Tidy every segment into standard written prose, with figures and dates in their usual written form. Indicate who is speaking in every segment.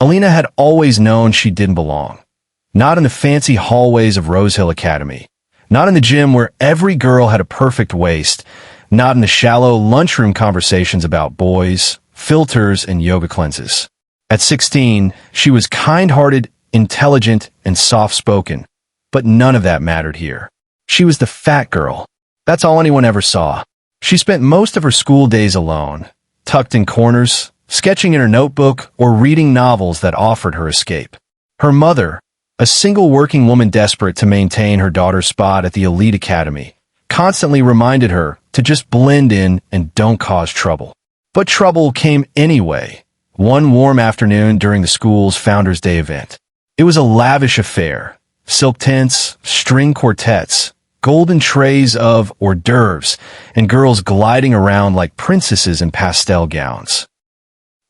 Speaker 1: Alina had always known she didn't belong. Not in the fancy hallways of Rose Hill Academy. Not in the gym where every girl had a perfect waist. Not in the shallow lunchroom conversations about boys, filters, and yoga cleanses. At 16, she was kind-hearted, intelligent, and soft-spoken. But none of that mattered here. She was the fat girl. That's all anyone ever saw. She spent most of her school days alone, tucked in corners, sketching in her notebook, or reading novels that offered her escape. Her mother, a single working woman desperate to maintain her daughter's spot at the elite academy, constantly reminded her to just blend in and don't cause trouble. But trouble came anyway, one warm afternoon during the school's Founders' Day event. It was a lavish affair. Silk tents, string quartets, golden trays of hors d'oeuvres, and girls gliding around like princesses in pastel gowns.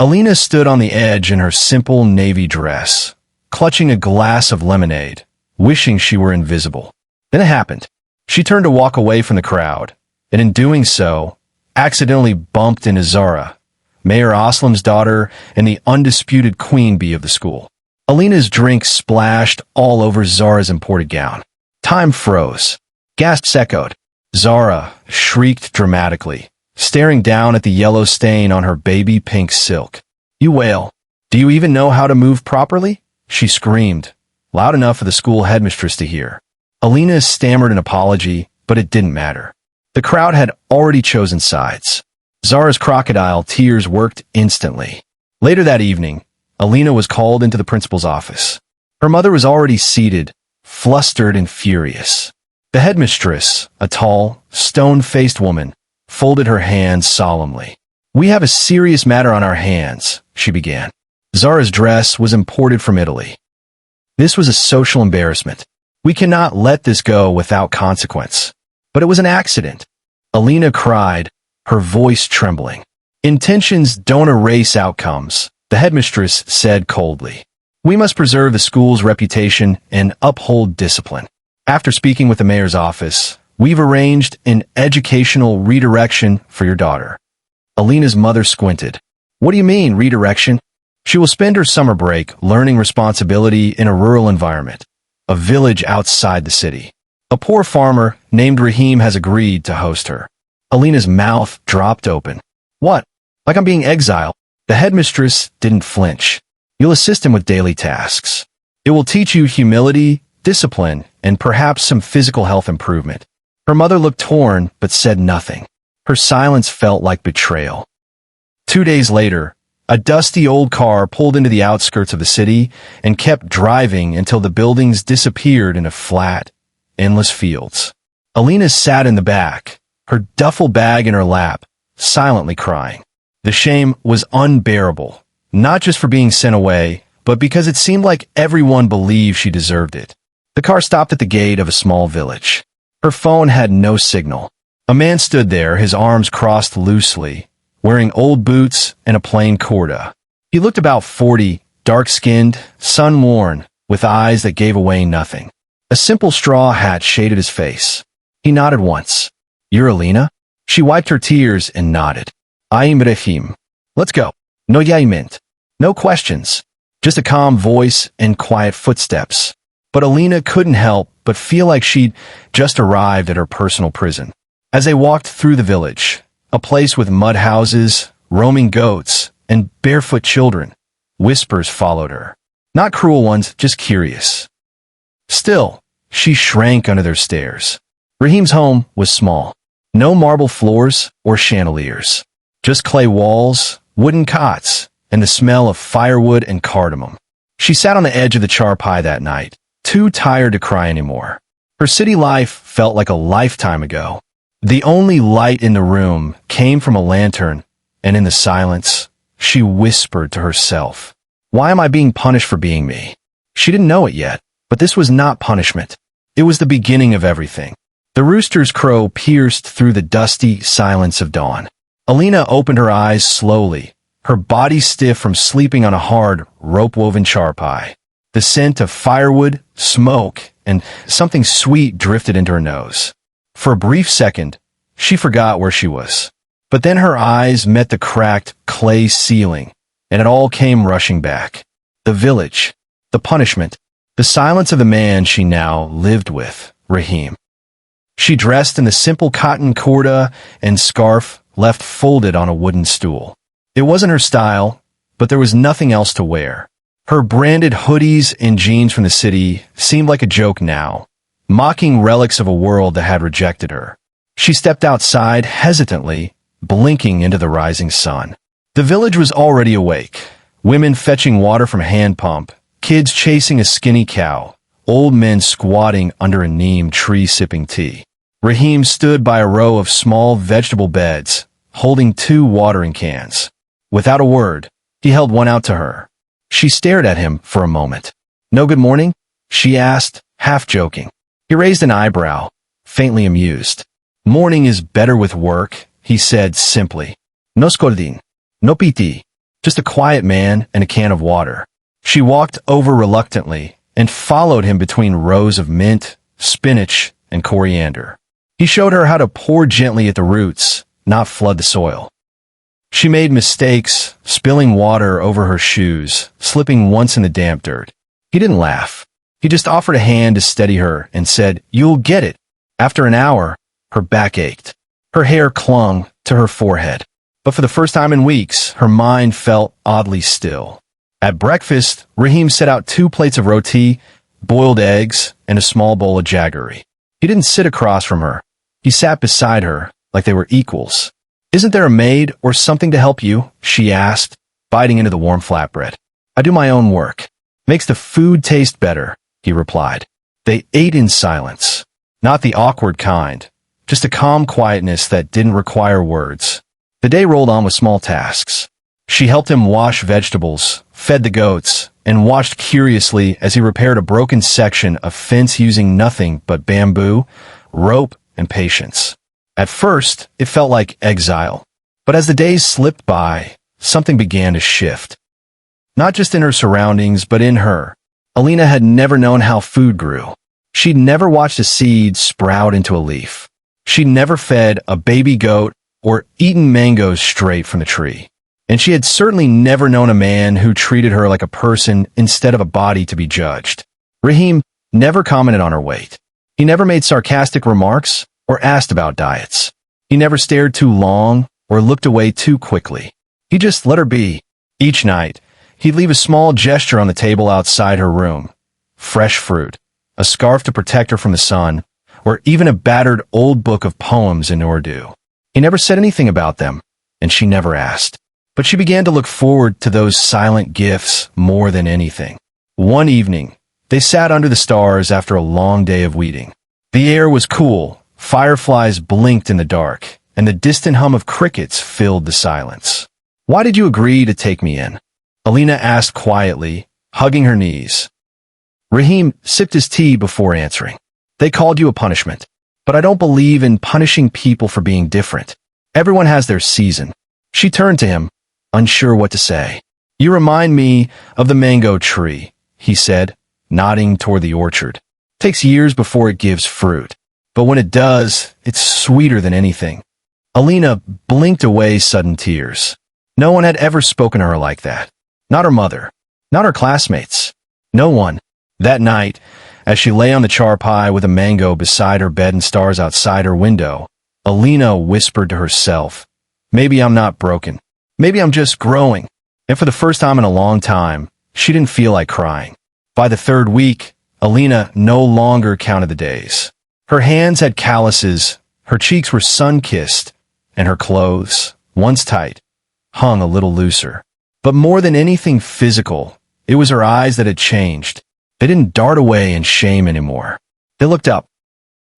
Speaker 1: Alina stood on the edge in her simple navy dress, clutching a glass of lemonade, wishing she were invisible. Then it happened. She turned to walk away from the crowd, and in doing so, accidentally bumped into Zara, Mayor Aslam's daughter and the undisputed queen bee of the school. Alina's drink splashed all over Zara's imported gown. Time froze. Gasps echoed. Zara shrieked dramatically, staring down at the yellow stain on her baby pink silk. "You wail. Do you even know how to move properly?" she screamed, loud enough for the school headmistress to hear. Alina stammered an apology, but it didn't matter. The crowd had already chosen sides. Zara's crocodile tears worked instantly. Later that evening, Alina was called into the principal's office. Her mother was already seated, flustered and furious. The headmistress, a tall, stone-faced woman, folded her hands solemnly. "We have a serious matter on our hands," she began. Zara's dress was imported from Italy. This was a social embarrassment. We cannot let this go without consequence. But it was an accident. Alina cried, her voice trembling. "Intentions don't erase outcomes," the headmistress said coldly. "We must preserve the school's reputation and uphold discipline. After speaking with the mayor's office, we've arranged an educational redirection for your daughter." Alina's mother squinted. "What do you mean, redirection?" "She will spend her summer break learning responsibility in a rural environment, a village outside the city. A poor farmer named Rahim has agreed to host her." Alina's mouth dropped open. "What? Like I'm being exiled?" The headmistress didn't flinch. "You'll assist him with daily tasks. It will teach you humility, discipline, and perhaps some physical health improvement." Her mother looked torn but said nothing. Her silence felt like betrayal. 2 days later, a dusty old car pulled into the outskirts of the city and kept driving until the buildings disappeared into flat, endless fields. Alina sat in the back, her duffel bag in her lap, silently crying. The shame was unbearable, not just for being sent away, but because it seemed like everyone believed she deserved it. The car stopped at the gate of a small village. Her phone had no signal. A man stood there, his arms crossed loosely, wearing old boots and a plain kurta. He looked about 40, dark-skinned, sun-worn, with eyes that gave away nothing. A simple straw hat shaded his face. He nodded once. "You're Alina?" She wiped her tears and nodded. "I'm Rahim. Let's go." No yayment. No questions. Just a calm voice and quiet footsteps. But Alina couldn't help but feel like she'd just arrived at her personal prison. As they walked through the village, a place with mud houses, roaming goats, and barefoot children, whispers followed her. Not cruel ones, just curious. Still, she shrank under their stares. Rahim's home was small. No marble floors or chandeliers. Just clay walls, wooden cots, and the smell of firewood and cardamom. She sat on the edge of the charpai that night, too tired to cry anymore. Her city life felt like a lifetime ago. The only light in the room came from a lantern, and in the silence, she whispered to herself, "Why am I being punished for being me?" She didn't know it yet, but this was not punishment. It was the beginning of everything. The rooster's crow pierced through the dusty silence of dawn. Alina opened her eyes slowly, her body stiff from sleeping on a hard, rope-woven charpai. The scent of firewood, smoke, and something sweet drifted into her nose. For a brief second, she forgot where she was. But then her eyes met the cracked clay ceiling, and it all came rushing back. The village. The punishment. The silence of the man she now lived with, Rahim. She dressed in the simple cotton kurta and scarf left folded on a wooden stool. It wasn't her style, but there was nothing else to wear. Her branded hoodies and jeans from the city seemed like a joke now, mocking relics of a world that had rejected her. She stepped outside hesitantly, blinking into the rising sun. The village was already awake. Women fetching water from a hand pump, kids chasing a skinny cow, old men squatting under a neem tree sipping tea. Rahim stood by a row of small vegetable beds, holding 2 watering cans. Without a word, he held one out to her. She stared at him for a moment. "No good morning?" she asked, half joking. He raised an eyebrow, faintly amused. "Morning is better with work," he said simply. "No scordin, no piti, just a quiet man and a can of water." She walked over reluctantly and followed him between rows of mint, spinach, and coriander. He showed her how to pour gently at the roots, not flood the soil. She made mistakes, spilling water over her shoes, slipping once in the damp dirt. He didn't laugh. He just offered a hand to steady her and said, "You'll get it." After an hour, her back ached. Her hair clung to her forehead. But for the first time in weeks, her mind felt oddly still. At breakfast, Rahim set out 2 plates of roti, boiled eggs, and a small bowl of jaggery. He didn't sit across from her. He sat beside her like they were equals. "Isn't there a maid or something to help you?" she asked, biting into the warm flatbread. "I do my own work. Makes the food taste better," he replied. They ate in silence. Not the awkward kind, just a calm quietness that didn't require words. The day rolled on with small tasks. She helped him wash vegetables, fed the goats, and watched curiously as he repaired a broken section of fence using nothing but bamboo, rope, and patience. At first, it felt like exile. But as the days slipped by, something began to shift. Not just in her surroundings, but in her. Alina had never known how food grew. She'd never watched a seed sprout into a leaf. She'd never fed a baby goat or eaten mangoes straight from the tree. And she had certainly never known a man who treated her like a person instead of a body to be judged. Rahim never commented on her weight. He never made sarcastic remarks or asked about diets. He never stared too long or looked away too quickly. He just let her be. Each night, he'd leave a small gesture on the table outside her room. Fresh fruit, a scarf to protect her from the sun, or even a battered old book of poems in Urdu. He never said anything about them, and she never asked. But she began to look forward to those silent gifts more than anything. One evening, they sat under the stars after a long day of weeding. The air was cool, fireflies blinked in the dark, and the distant hum of crickets filled the silence. "Why did you agree to take me in?" Alina asked quietly, hugging her knees. Rahim sipped his tea before answering. "They called you a punishment, but I don't believe in punishing people for being different. Everyone has their season." She turned to him, unsure what to say. "You remind me of the mango tree," he said, nodding toward the orchard. "Takes years before it gives fruit, but when it does, it's sweeter than anything." Alina blinked away sudden tears. No one had ever spoken to her like that. Not her mother, not her classmates. No one. That night, as she lay on the charpai with a mango beside her bed and stars outside her window, Alina whispered to herself, "Maybe I'm not broken. Maybe I'm just growing." And for the first time in a long time, she didn't feel like crying. By the 3rd week, Alina no longer counted the days. Her hands had calluses, her cheeks were sun-kissed, and her clothes, once tight, hung a little looser. But more than anything physical, it was her eyes that had changed. They didn't dart away in shame anymore. They looked up.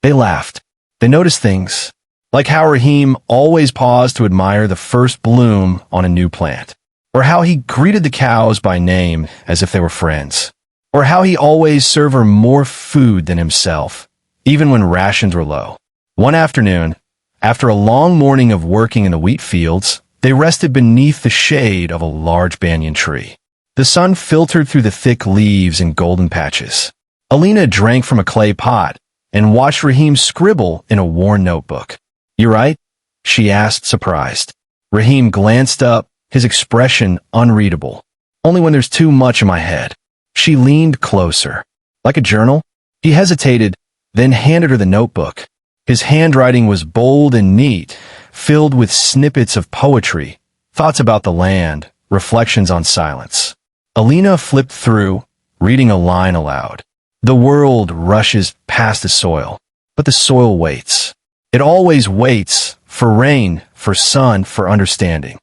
Speaker 1: They laughed. They noticed things, like how Rahim always paused to admire the first bloom on a new plant, or how he greeted the cows by name as if they were friends, or how he always served her more food than himself, even when rations were low. One afternoon, after a long morning of working in the wheat fields, they rested beneath the shade of a large banyan tree. The sun filtered through the thick leaves and golden patches. Alina drank from a clay pot and watched Rahim scribble in a worn notebook. "You right?" she asked, surprised. Rahim glanced up, his expression unreadable. Only when there's too much in my head. She leaned closer. Like a journal? He hesitated, then handed her the notebook. His handwriting was bold and neat, filled with snippets of poetry, thoughts about the land, reflections on silence. Alina flipped through, reading a line aloud. The world rushes past the soil, but the soil waits. It always waits for rain, for sun, for understanding.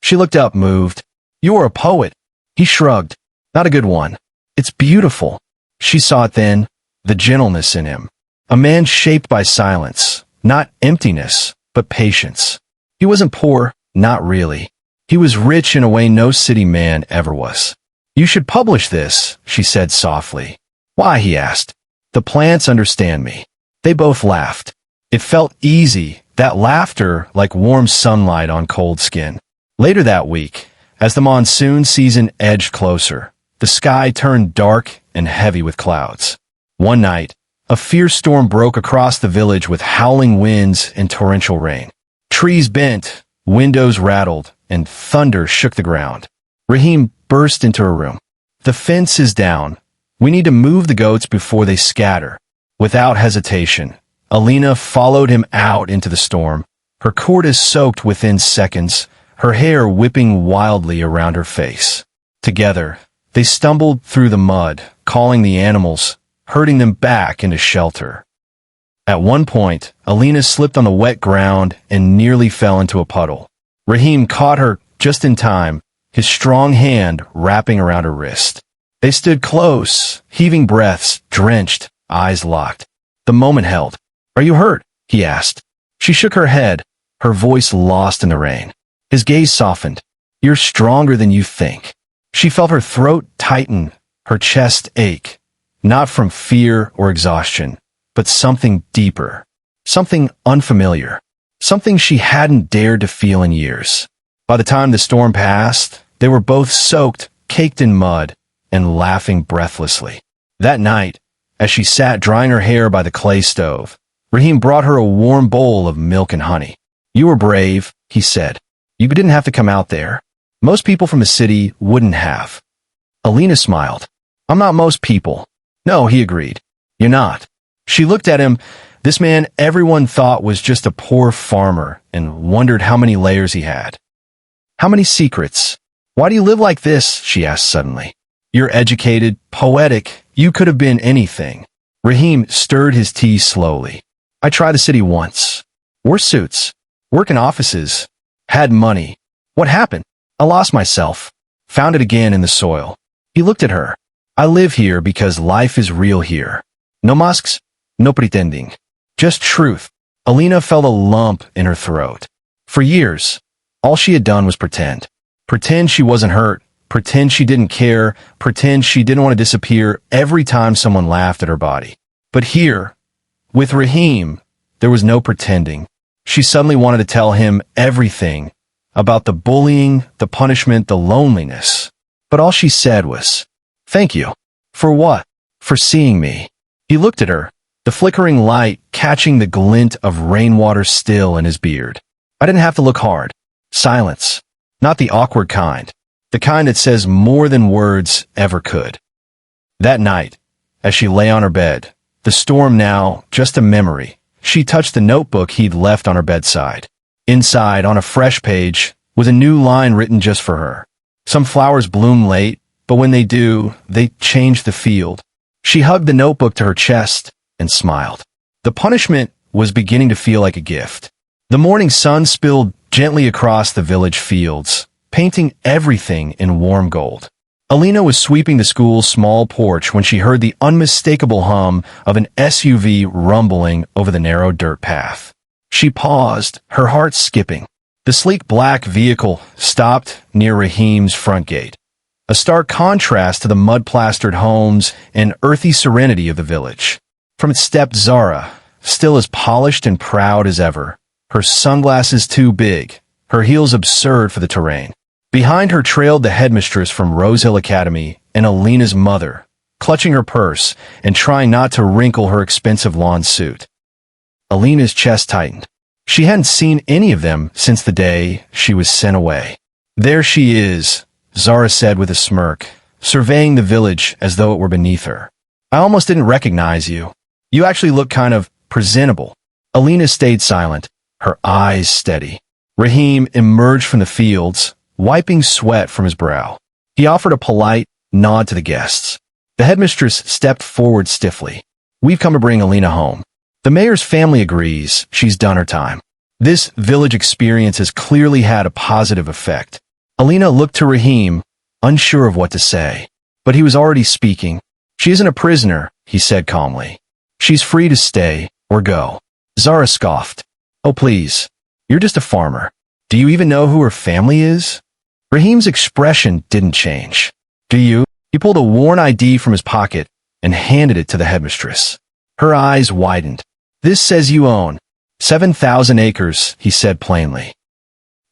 Speaker 1: She looked up, moved. You are a poet. He shrugged. Not a good one. It's beautiful. She saw it then, the gentleness in him. A man shaped by silence, not emptiness, but patience. He wasn't poor, not really. He was rich in a way no city man ever was. You should publish this, she said softly. Why, he asked. The plants understand me. They both laughed. It felt easy, that laughter like warm sunlight on cold skin. Later that week, as the monsoon season edged closer, the sky turned dark and heavy with clouds. One night, a fierce storm broke across the village with howling winds and torrential rain. Trees bent, windows rattled, and thunder shook the ground. Rahim burst into her room. The fence is down. We need to move the goats before they scatter. Without hesitation, Alina followed him out into the storm. Her kurtis soaked within seconds, her hair whipping wildly around her face. Together, they stumbled through the mud, calling the animals, herding them back into shelter. At one point, Alina slipped on the wet ground and nearly fell into a puddle. Rahim caught her just in time, his strong hand wrapping around her wrist. They stood close, heaving breaths, drenched, eyes locked. The moment held. Are you hurt? He asked. She shook her head, her voice lost in the rain. His gaze softened. You're stronger than you think. She felt her throat tighten, her chest ache, not from fear or exhaustion, but something deeper, something unfamiliar, something she hadn't dared to feel in years. By the time the storm passed, they were both soaked, caked in mud, and laughing breathlessly. That night, as she sat drying her hair by the clay stove, Rahim brought her a warm bowl of milk and honey. You were brave, he said. You didn't have to come out there. Most people from the city wouldn't have. Alina smiled. I'm not most people. No, he agreed. You're not. She looked at him, this man everyone thought was just a poor farmer, and wondered how many layers he had. How many secrets? Why do you live like this? She asked suddenly. You're educated, poetic, you could have been anything. Rahim stirred his tea slowly. I tried the city once. Wore suits. Work in offices. Had money. What happened? I lost myself. Found it again in the soil. He looked at her. I live here because life is real here. No masks, no pretending. Just truth. Alina felt a lump in her throat. For years, all she had done was pretend. Pretend she wasn't hurt. Pretend she didn't care. Pretend she didn't want to disappear every time someone laughed at her body. But here, with Rahim, there was no pretending. She suddenly wanted to tell him everything about the bullying, the punishment, the loneliness. But all she said was, thank you. For what? For seeing me. He looked at her, the flickering light catching the glint of rainwater still in his beard. I didn't have to look hard. Silence. Not the awkward kind. The kind that says more than words ever could. That night, as she lay on her bed, the storm now just a memory, she touched the notebook he'd left on her bedside. Inside, on a fresh page, was a new line written just for her. Some flowers bloom late, but when they do, they change the field. She hugged the notebook to her chest and smiled. The punishment was beginning to feel like a gift. The morning sun spilled gently across the village fields, painting everything in warm gold. Alina was sweeping the school's small porch when she heard the unmistakable hum of an SUV rumbling over the narrow dirt path. She paused, her heart skipping. The sleek black vehicle stopped near Rahim's front gate, a stark contrast to the mud-plastered homes and earthy serenity of the village. From its stepped Zara, still as polished and proud as ever, her sunglasses too big, her heels absurd for the terrain. Behind her trailed the headmistress from Rosehill Academy and Alina's mother, clutching her purse and trying not to wrinkle her expensive lawn suit. Alina's chest tightened. She hadn't seen any of them since the day she was sent away. There she is, Zara said with a smirk, surveying the village as though it were beneath her. I almost didn't recognize you. You actually look kind of presentable. Alina stayed silent, her eyes steady. Rahim emerged from the fields, wiping sweat from his brow. He offered a polite nod to the guests. The headmistress stepped forward stiffly. We've come to bring Alina home. The mayor's family agrees she's done her time. This village experience has clearly had a positive effect. Alina looked to Rahim, unsure of what to say. But he was already speaking. She isn't a prisoner, he said calmly. She's free to stay or go. Zara scoffed. Oh please, you're just a farmer. Do you even know who her family is? Rahim's expression didn't change. Do you? He pulled a worn ID from his pocket and handed it to the headmistress. Her eyes widened. This says you own 7,000 acres, he said plainly.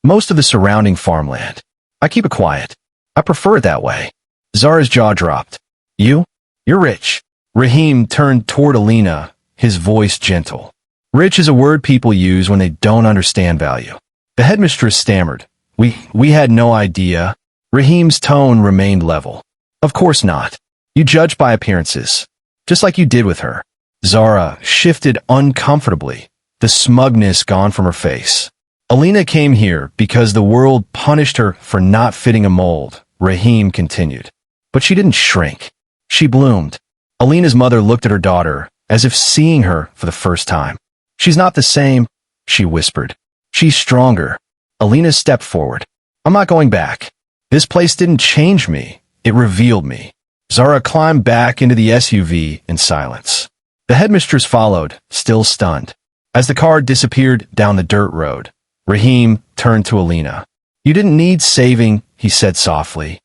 Speaker 1: Most of the surrounding farmland. I keep it quiet. I prefer it that way. Zara's jaw dropped. You're rich. Rahim turned toward Alina, his voice gentle. Rich is a word people use when they don't understand value. The headmistress stammered. We had no idea. Rahim's tone remained level. Of course not. You judge by appearances. Just like you did with her. Zara shifted uncomfortably, the smugness gone from her face. Alina came here because the world punished her for not fitting a mold, Rahim continued. But she didn't shrink. She bloomed. Alina's mother looked at her daughter, as if seeing her for the first time. She's not the same, she whispered. She's stronger. Alina stepped forward. I'm not going back. This place didn't change me. It revealed me. Zara climbed back into the SUV in silence. The headmistress followed, still stunned. As the car disappeared down the dirt road, Rahim turned to Alina. You didn't need saving, he said softly.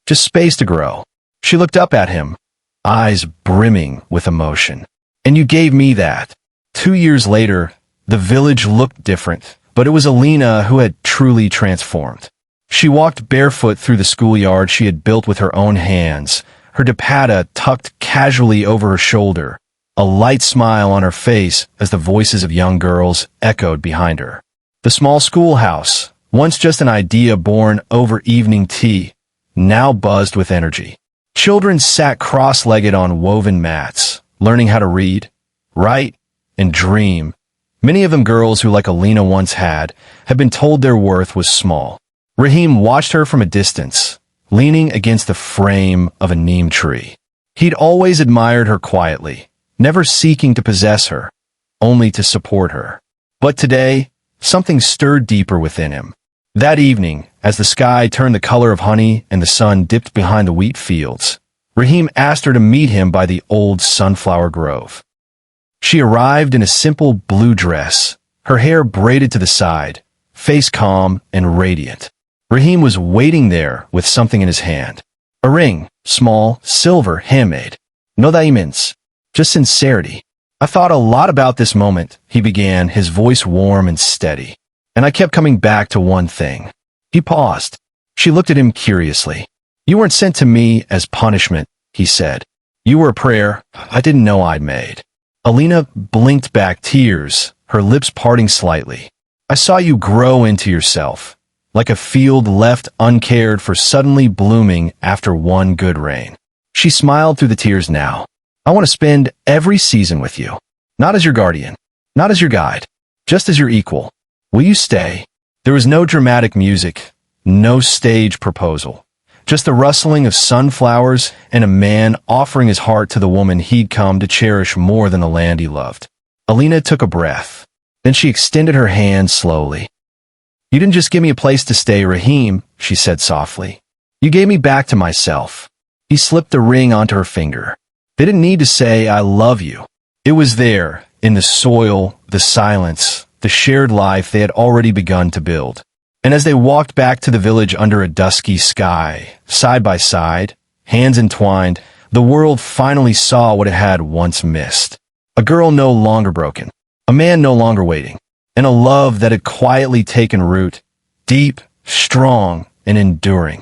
Speaker 1: Just space to grow. She looked up at him, eyes brimming with emotion. And you gave me that. 2 years later, the village looked different, but it was Alina who had truly transformed. She walked barefoot through the schoolyard she had built with her own hands, her dupatta tucked casually over her shoulder, a light smile on her face as the voices of young girls echoed behind her. The small schoolhouse, once just an idea born over evening tea, now buzzed with energy. Children sat cross-legged on woven mats, learning how to read, write, and dream. Many of them girls who, like Alina once had been told their worth was small. Rahim watched her from a distance, leaning against the frame of a neem tree. He'd always admired her quietly, never seeking to possess her, only to support her. But today, something stirred deeper within him. That evening, as the sky turned the color of honey and the sun dipped behind the wheat fields, Rahim asked her to meet him by the old sunflower grove. She arrived in a simple blue dress, her hair braided to the side, face calm and radiant. Rahim was waiting there with something in his hand. A ring, small, silver, handmade. No diamonds, just sincerity. I thought a lot about this moment, he began, his voice warm and steady. And I kept coming back to one thing. He paused. She looked at him curiously. You weren't sent to me as punishment, he said. You were a prayer I didn't know I'd made. Alina blinked back, tears, her lips parting slightly. I saw you grow into yourself, like a field left uncared for suddenly blooming after one good rain. She smiled through the tears now. I want to spend every season with you. Not as your guardian, not as your guide, just as your equal. Will you stay? There was no dramatic music, no stage proposal, just the rustling of sunflowers and a man offering his heart to the woman he'd come to cherish more than the land he loved. Alina took a breath. Then she extended her hand slowly. You didn't just give me a place to stay, Rahim, she said softly. You gave me back to myself. He slipped the ring onto her finger. They didn't need to say, I love you. It was there, in the soil, the silence, the shared life they had already begun to build. And as they walked back to the village under a dusky sky, side by side, hands entwined, the world finally saw what it had once missed. A girl no longer broken, a man no longer waiting, and a love that had quietly taken root, deep, strong, and enduring.